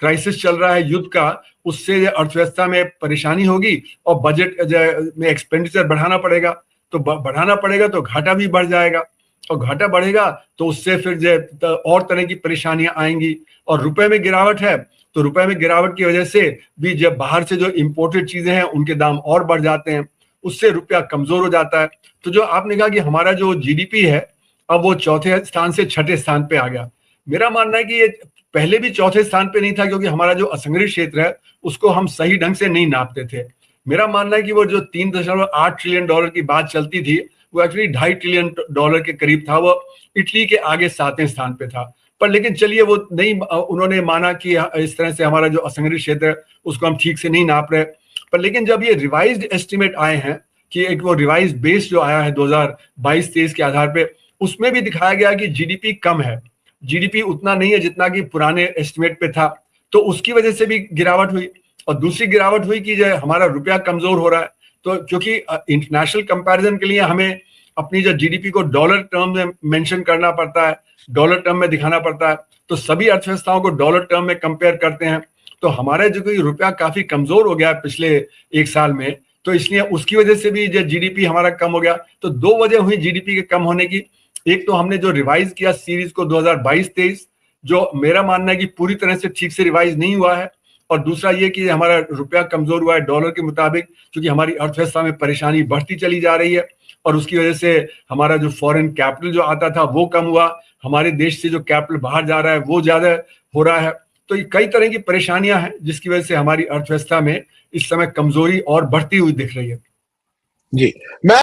Crisis चल रहा है युद्ध का, उससे अर्थव्यवस्था में परेशानी होगी और बजट में एक्सपेंडिचर बढ़ाना पड़ेगा, तो बढ़ाना पड़ेगा तो घाटा भी बढ़ जाएगा, और घाटा बढ़ेगा तो उससे फिर और तरह की परेशानियां आएंगी। और रुपए में गिरावट है तो रुपए में गिरावट की वजह से भी जब बाहर से जो इंपोर्टेड चीजें हैं उनके दाम और बढ़ जाते हैं, उससे रुपया कमजोर हो जाता है। तो जो आपने कहा कि हमारा जो जीडीपी है अब वो चौथे स्थान से छठे स्थान पे आ गया, मेरा मानना है कि ये पहले भी चौथे स्थान पे नहीं था, क्योंकि हमारा जो असंगठित क्षेत्र है उसको हम सही ढंग से नहीं नापते थे। मेरा मानना है कि वो जो 3.8 ट्रिलियन डॉलर की बात चलती थी वो एक्चुअली 2.5 ट्रिलियन डॉलर के करीब था, वो इटली के आगे 7वें स्थान पे था। पर लेकिन चलिए वो नहीं, उन्होंने माना कि इस तरह से हमारा जो असंगठित क्षेत्र है उसको हम ठीक से नहीं नाप रहे। पर लेकिन जब ये रिवाइज्ड एस्टिमेट आए हैं कि एक वो रिवाइज्ड बेस जो आया है 2022-23 के आधार पे, उसमें भी दिखाया गया कि जीडीपी कम है, जीडीपी उतना नहीं है जितना कि पुराने एस्टिमेट पे था, तो उसकी वजह से भी गिरावट हुई। और दूसरी गिरावट हुई कि जो हमारा रुपया कमजोर हो रहा है, तो क्योंकि इंटरनेशनल कंपैरिजन के लिए हमें अपनी जो जीडीपी को डॉलर टर्म में मेंशन करना पड़ता है, डॉलर टर्म में दिखाना पड़ता है, तो सभी अर्थव्यवस्थाओं को डॉलर टर्म में कंपेयर करते हैं। तो हमारा जो कि रुपया काफी कमजोर हो गया है पिछले एक साल में, तो इसलिए उसकी वजह से भी जो जीडीपी हमारा कम हो गया। तो दो वजह हुई जीडीपी के कम होने की, एक तो हमने जो रिवाइज किया सीरीज को 2022-23, जो मेरा मानना है कि पूरी तरह से ठीक से रिवाइज नहीं हुआ है, और दूसरा ये कि हमारा रुपया कमजोर हुआ है डॉलर के मुताबिक, क्योंकि हमारी अर्थव्यवस्था में परेशानी बढ़ती चली जा रही है, और उसकी वजह से हमारा जो फॉरेन कैपिटल जो आता था वो कम हुआ, हमारे देश से जो कैपिटल बाहर जा रहा है वो ज्यादा हो रहा है। तो ये कई तरह की परेशानियां हैं जिसकी वजह से हमारी अर्थव्यवस्था में इस समय कमजोरी और बढ़ती हुई दिख रही है। जी, मैं